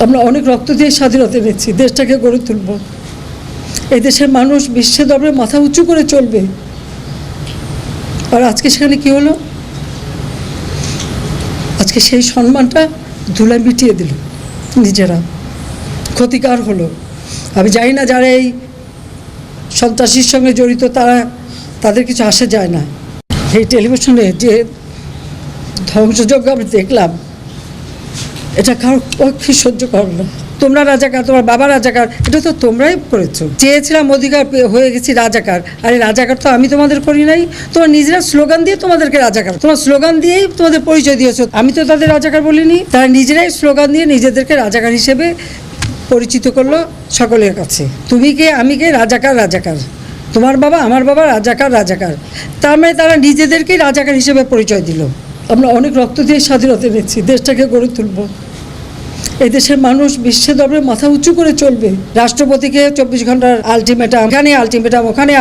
আমরা অনেক রক্ত দিয়ে স্বাধীনতা এনেছি, দেশটাকে গড়ে তুলব। এই দেশের মানুষ বিশ্বের দরবারে মাথা উঁচু করে চলবে। আর আজকে সেখানে কি হলো? আজকে সেই সম্মানটা ধুলায় মিটিয়ে দিল, নিজেরা ক্ষতিকার হলো। আমি জানি না যারা এই সন্ত্রাসীর সঙ্গে জড়িত তাদের কিছু আসে যায় না। এই টেলিভিশনে যে ধ্বংসযজ্ঞ আমি দেখলাম, এটা কারোর পক্ষে সহ্য করো না। তোমরা রাজাকার, তোমার বাবা রাজাকার, এটা তো তোমরাই করেছো। চেয়েছিলাম অধিকার হয়ে গেছি রাজাকার। আরে রাজাকার তো আমি তোমাদের করি নাই, তোমার নিজেরা স্লোগান দিয়ে তোমাদেরকে রাজাকার, তোমার স্লোগান দিয়েই তোমাদের পরিচয় দিয়েছো। আমি তো তাদের রাজাকার বলিনি, তারা নিজেরাই স্লোগান দিয়ে নিজেদেরকে রাজাকার হিসেবে পরিচিত করলো সকলের কাছে। তুমি কে, আমি কে, রাজাকার রাজাকার, তোমার বাবা আমার বাবা রাজাকার রাজাকার। তার মানে তারা নিজেদেরকেই রাজাকার হিসেবে পরিচয় দিল। আমরা অনেক রক্ত দিয়ে স্বাধীনতা এনেছি, দেশটাকে গড়ে তুলব। এই দেশের মানুষ বিশ্বের দরবারে মাথা উঁচু করে চলবে। রাষ্ট্রপতিকে 24 ঘন্টার আলটিমেটাম, এখানে আলটিমেটাম, ওখানে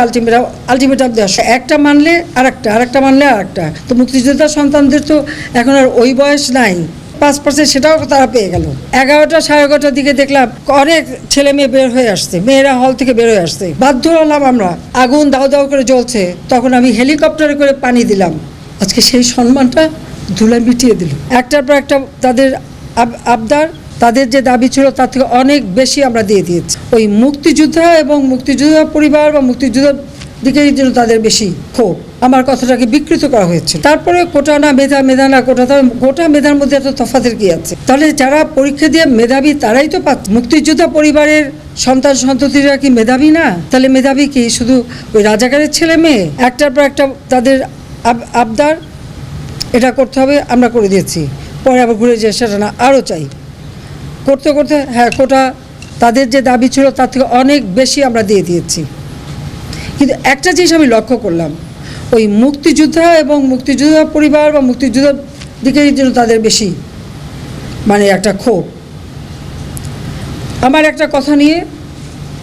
আলটিমেটাম দেওয়া, একটা মানলে আরেকটা মানলে আরেকটা। তো মুক্তিযোদ্ধা সন্তানদের তো এখন আর ওই বয়স নাই, 5% সেটাও তারা পেয়ে গেল। 11টা 11:30টার দিকে দেখলাম অনেক ছেলে মেয়ে বের হয়ে আসছে, মেয়েরা হল থেকে বের হয়ে আসছে। বাধ্য হলাম, আমরা আগুন দাও দাও করে জ্বলছে, তখন আমি হেলিকপ্টারে করে পানি দিলাম। আজকে সেই সম্মানটা ধুলায় মিটিয়ে দিল। একটার পর একটা তাদের আবদার, তাদের যে দাবি ছিল তার থেকে অনেক বেশি আমরা দিয়ে দিয়েছি। ওই মুক্তিযোদ্ধা এবং মুক্তিযোদ্ধা পরিবার বা মুক্তিযোদ্ধার দিকের জন্য তাদের বেশি ক্ষোভ। আমার কথাটাকে বিকৃত করা হয়েছিল। তারপরে কোটা না মেধা, মেধা না কোটা, তাহলে গোটা মেধার মধ্যে এত তফাতের কি আছে? তাহলে যারা পরীক্ষা দিয়ে মেধাবী তারাই তো পাচ্ছে। মুক্তিযোদ্ধা পরিবারের সন্তান সন্ততিরা কি মেধাবী না? তাহলে মেধাবী কি শুধু ওই রাজাকারের ছেলে মেয়ে? একটার পর একটা তাদের আবদার, এটা করতে হবে, আমরা করে দিয়েছি। পরে আবার ঘুরে যায় সেটা না, আরও চাই। করতে করতে হ্যাঁ, কোটা তাদের যে দাবি ছিল তার থেকে অনেক বেশি আমরা দিয়ে দিয়েছি। কিন্তু একটা জিনিস আমি লক্ষ্য করলাম, ওই মুক্তিযোদ্ধা এবং মুক্তিযোদ্ধা পরিবার বা মুক্তিযোদ্ধার দিকের জন্য তাদের বেশি মানে একটা ক্ষোভ। আমার একটা কথা নিয়ে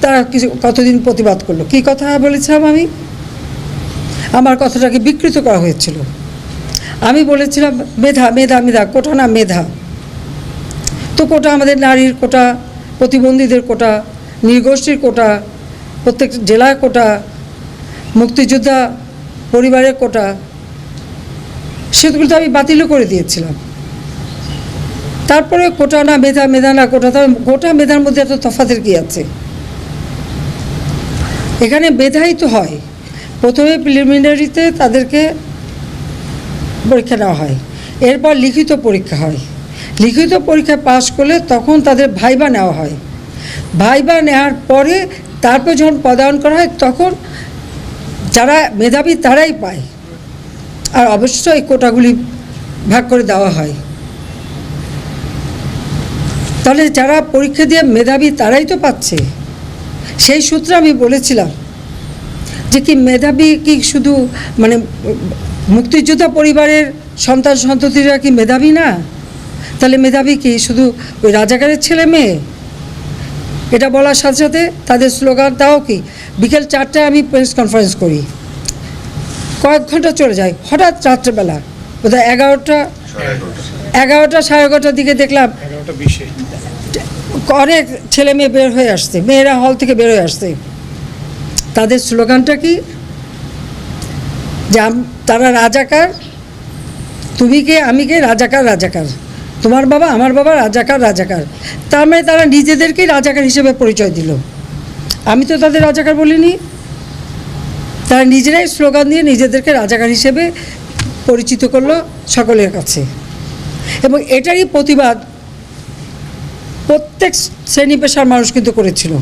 তারা কতদিন প্রতিবাদ করলো। কি কথা বলেছিলাম আমি? আমার কথাটাকে বিকৃত করা হয়েছিল। আমি বলেছিলাম মেধা, মেধা, মেধা, কোটা না মেধা। তো কোটা আমাদের নারীর কোটা, প্রতিবন্ধীদের কোটা, নৃগোষ্ঠীর কোটা, প্রত্যেক জেলার কোটা, মুক্তিযোদ্ধা পরিবারের কোটা, সেগুলো তো আমি বাতিলও করে দিয়েছিলাম। তারপরে কোটা না মেধা, মেধা না কোটা, তাহলে গোটা মেধার মধ্যে এত তফাতের কি আছে? এখানে মেধাই তো হয়। প্রথমে প্রিলিমিনারিতে তাদেরকে পরীক্ষা নেওয়া হয়, এরপর লিখিত পরীক্ষা হয়। লিখিত পরীক্ষায় পাশ করলে তখন তাদের ভাইবা নেওয়া হয়। ভাইবা নেওয়ার পরে তারপর যখন পদায়ন করা হয় তখন যারা মেধাবী তারাই পায়। আর অবশ্যই কোটাগুলি ভাগ করে দেওয়া হয়। তাহলে যারা পরীক্ষা দিয়ে মেধাবী তারাই তো পাচ্ছে। সেই সূত্রে আমি বলেছিলাম যে কি মেধাবী কি শুধু মানে মুক্তিযোদ্ধা পরিবারের সন্তান সন্ততিরা কি মেধাবী না? তাহলে মেধাবী কি শুধু ওই রাজাকারের ছেলে মেয়ে? এটা বলার সাথে সাথে তাদের স্লোগান, তাও কি বিকেল 4টায় আমি প্রেস কনফারেন্স করি, কয়েক ঘন্টা চলে যায়, হঠাৎ রাত্রেবেলা বোধহয় 11টা 11:30টার দিকে দেখলাম অনেক ছেলে মেয়ে বের হয়ে আসছে, মেয়েরা হল থেকে বের হয়ে আসছে। তাদের স্লোগানটা কি? যে তারা রাজাকার, তুমি কে, আমি কে, রাজাকার রাজাকার, তোমার বাবা আমার বাবা রাজাকার রাজাকার। তার মানে তারা নিজেদেরকেই রাজাকার হিসেবে পরিচয় দিল। আমি তো তাদের রাজাকার বলিনি, তারা নিজেরাই স্লোগান দিয়ে নিজেদেরকে রাজাকার হিসেবে পরিচিত করলো সকলের কাছে। এবং এটারই প্রতিবাদ প্রত্যেক শ্রেণী পেশার মানুষ কিন্তু করেছিল,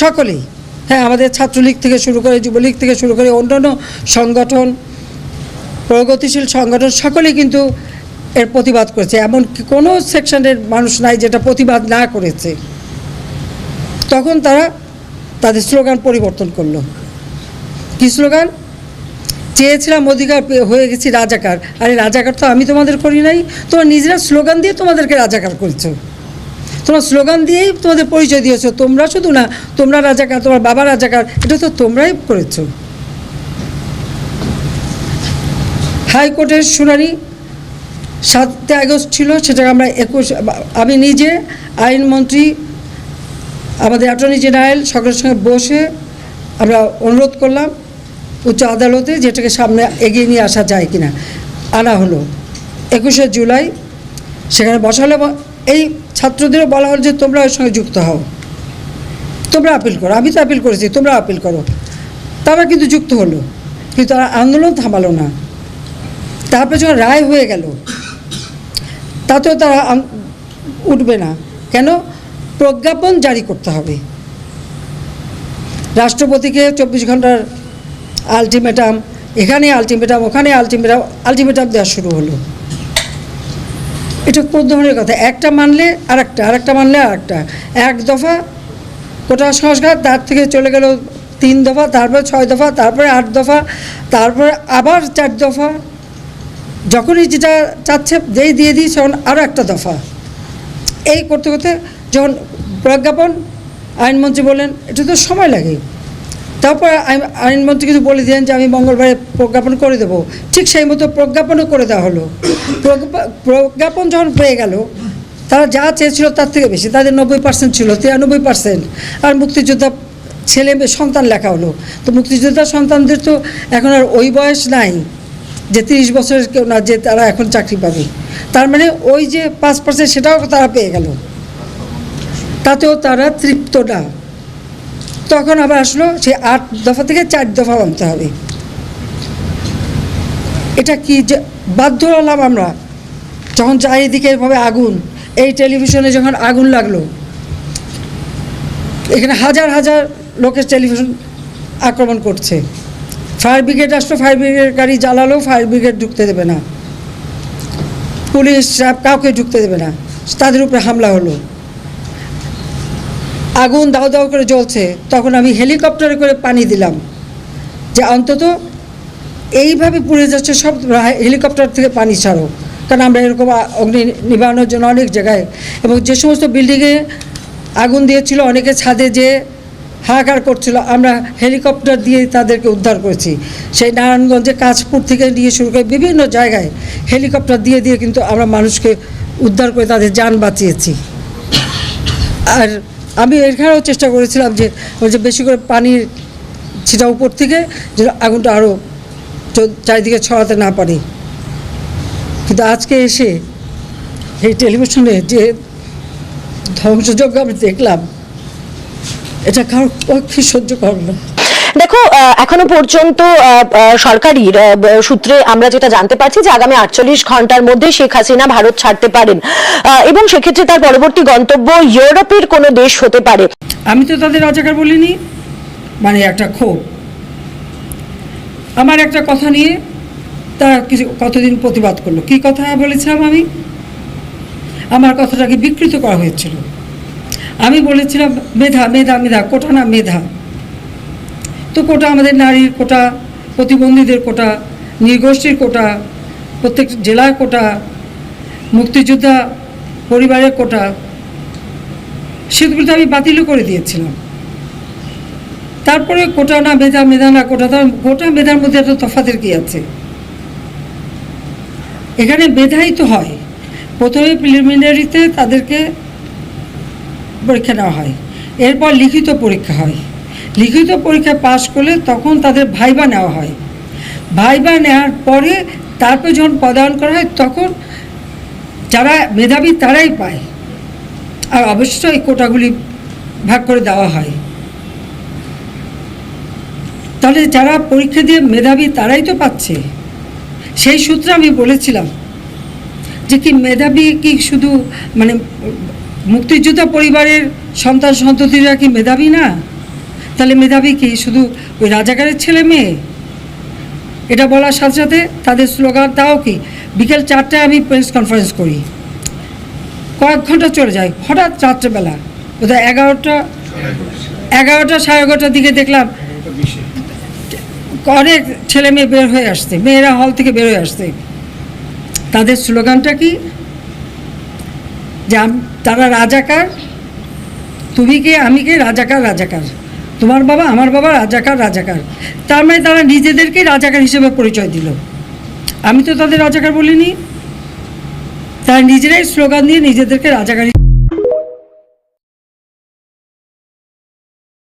সকলেই। হ্যাঁ, আমাদের ছাত্রলীগ থেকে শুরু করে, যুবলীগ থেকে শুরু করে অন্যান্য সংগঠন, প্রগতিশীল সংগঠন, সকলেই কিন্তু এর প্রতিবাদ করেছে। এমন কোনো সেকশনের মানুষ নাই যেটা প্রতিবাদ না করেছে। তখন তারা তাদের স্লোগান পরিবর্তন করলো। কি স্লোগান? চেয়েছিলাম অধিকার হয়ে গেছি রাজাকার। আরে রাজাকার তো আমি তোমাদের করি নাই, তোমার নিজেরা স্লোগান দিয়ে তোমাদেরকে রাজাকার করেছো। তোমার স্লোগান দিয়েই তোমাদের পরিচয় দিয়েছো। তোমরা শুধু না, তোমরা রাজাকার, তোমার বাবা রাজাকার, এটা তো তোমরাই করেছো। হাইকোর্টের শুনানি 7 আগস্ট ছিল, সেটাকে আমরা 21, আমি নিজে আইনমন্ত্রী, আমাদের অ্যাটর্নি জেনারেল সকলের সঙ্গে বসে আমরা অনুরোধ করলাম উচ্চ আদালতে যেটাকে সামনে এগিয়ে নিয়ে আসা যায় কিনা। আনা হলো 21শে জুলাই, সেখানে বসালে এই ছাত্রদেরও বলা হলো যে তোমরা ওর সঙ্গে যুক্ত হও, তোমরা আপিল করো, আমি তো আপিল করেছি, তোমরা আপিল করো। তারা কিন্তু যুক্ত হলো, কিন্তু তারা আন্দোলন থামালো না। তারপরে যখন রায় হয়ে গেল তাতেও তারা উঠবে না। কেন? প্রজ্ঞাপন জারি করতে হবে, রাষ্ট্রপতিকে 24 ঘন্টার আলটিমেটাম, এখানে আলটিমেটাম, ওখানে আলটিমেটাম, আলটিমেটাম দেওয়া শুরু হলো। এটা কোন ধরনের কথা? একটা মানলে আরেকটা, আরেকটা মানলে আরেকটা। 1 দফা কোটা সংস্কার, তার থেকে চলে গেল 3 দফা, তারপরে 6 দফা, তারপরে 8 দফা, তারপরে আবার 4 দফা। যখনই যেটা চাচ্ছে যেই দিয়ে দিই তখন আরও একটা দফা। এই করতে করতে যখন প্রজ্ঞাপন, আইনমন্ত্রী বলেন এটা তো সময় লাগে। তারপর আইনমন্ত্রী কিছু বলে দিলেন যে আমি মঙ্গলবারে প্রজ্ঞাপন করে দেবো। ঠিক সেই মতো প্রজ্ঞাপনও করে দেওয়া হলো। প্রজ্ঞাপন যখন পেয়ে গেল, তারা যা চেয়েছিল তার থেকে বেশি, তাদের 90% ছিল, 93%। আর মুক্তিযোদ্ধা ছেলে মেয়ে সন্তান লেখা হলো। তো মুক্তিযোদ্ধা সন্তানদের তো এখন আর ওই বয়স নাই যে 30 বছরের কেউ না যে তারা এখন চাকরি পাবে। তার মানে ওই যে 5% সেটাও তারা পেয়ে গেল, তাতেও তারা তৃপ্ত না। তখন আবার আসলো সেই 8 দফা থেকে 4 দফা আনতে হবে। এটা কি যে বাধ্য হলাম আমরা, যখন চারিদিকে এভাবে আগুন, এই টেলিভিশনে যখন আগুন লাগলো, এখানে হাজার হাজার লোকের টেলিভিশন আক্রমণ করছে। ফায়ার ব্রিগেড আসলো, ফায়ার ব্রিগেড গাড়ি জ্বালালো, ফায়ার ব্রিগেড ঢুকতে দেবে না, পুলিশ কাউকে ঢুকতে দেবে না, তাদের উপরে হামলা হলো। আগুন দাও দাও করে জ্বলছে, তখন আমি হেলিকপ্টারে করে পানি দিলাম যে অন্তত এইভাবে পুড়ে যাচ্ছে সব, হেলিকপ্টার থেকে পানি ছাড়ো। কারণ আমরা এরকম অগ্নি নিবারণের জন্য অনেক জায়গায়, এবং যে সমস্ত বিল্ডিংয়ে আগুন দিয়েছিল অনেকে ছাদে যে হাহাকার করছিল, আমরা হেলিকপ্টার দিয়ে তাদেরকে উদ্ধার করেছি। সেই নারায়ণগঞ্জে কাঁচপুর থেকে নিয়ে শুরু করে বিভিন্ন জায়গায় হেলিকপ্টার দিয়ে দিয়ে কিন্তু আমরা মানুষকে উদ্ধার করে তাদের যান বাঁচিয়েছি। আর আমি এখানেও চেষ্টা করেছিলাম যে ওই যে বেশি করে পানির ছিটা উপর থেকে যে আগুনটা আরও চারিদিকে ছড়াতে না পারে। কিন্তু আজকে এসে এই টেলিভিশনে যে ধ্বংসযজ্ঞ আমি দেখলাম, এটা কারোর পক্ষে সহ্য করো না। দেখো, এখনো পর্যন্ত সরকারি সূত্রে আমরা যেটা জানতে পারছি যে আগামী 48 ঘন্টার মধ্যে শেখ হাসিনা ভারত ছাড়তে পারেন, এবং সেক্ষেত্রে তার পরবর্তী গন্তব্য ইউরোপের কোনো দেশ হতে পারে। আমি তো তাদের রাজাকার বলিনি, মানে একটা ক্ষোভ। আমার একটা কথা নিয়ে তারা কিছু কতদিন প্রতিবাদ করলো। কি কথা বলেছিলাম আমি? আমার কথাটাকে বিকৃত করা হয়েছিল। আমি বলেছিলাম মেধা মেধা মেধা, কোটা না মেধা। তো কোটা আমাদের নারীর কোটা, প্রতিবন্ধীদের কোটা, নৃগোষ্ঠীর কোটা, প্রত্যেক জেলার কোটা, মুক্তিযোদ্ধা পরিবারের কোটা, সেগুলো তো আমি বাতিলও করে দিয়েছিলাম। তারপরে কোটা না মেধা, মেধা না কোটা, তার কোটা মেধার মধ্যে একটা তফাতের কি আছে? এখানে মেধাই তো হয়। প্রথমে প্রিলিমিনারিতে তাদেরকে পরীক্ষা নেওয়া হয়, এরপর লিখিত পরীক্ষা হয়। লিখিত পরীক্ষা পাশ করলে তখন তাদের ভাইবা নেওয়া হয়। ভাইবা নেওয়ার পরে তারপর যখন পদায়ন করা হয় তখন যারা মেধাবী তারাই পায়। আর অবশ্যই এই কোটাগুলি ভাগ করে দেওয়া হয়। তাহলে যারা পরীক্ষা দিয়ে মেধাবী তারাই তো পাচ্ছে। সেই সূত্রে আমি বলেছিলাম যে কি মেধাবী কি শুধু মানে মুক্তিযোদ্ধা পরিবারের সন্তান সন্ততিরা কি মেধাবী না? তাহলে মেধাবী কি শুধু ওই রাজাকারের ছেলে মেয়ে? এটা বলার সাথে সাথে তাদের স্লোগান, তাও কি বিকেল 4টায় আমি প্রেস কনফারেন্স করি, কয়েক ঘন্টা চলে যায়। হঠাৎ রাত্রেবেলা বোধহয় 11টা 11:30টার দিকে দেখলাম অনেক ছেলে মেয়ে বের হয়ে আসছে, মেয়েরা হল থেকে বের হয়ে আসছে। তাদের স্লোগানটা কি? যে তারা রাজাকার, তুমি কে আমি কে, রাজাকার রাজাকার, তোমার বাবা আমার বাবা, রাজাকার রাজাকার। তার মানে তারা নিজেদেরকে রাজাকার হিসেবে পরিচয় দিল। আমি তো তাদের রাজাকার বলিনি। তারা নিজেরাই স্লোগান দিয়ে নিজেদেরকে রাজাকারী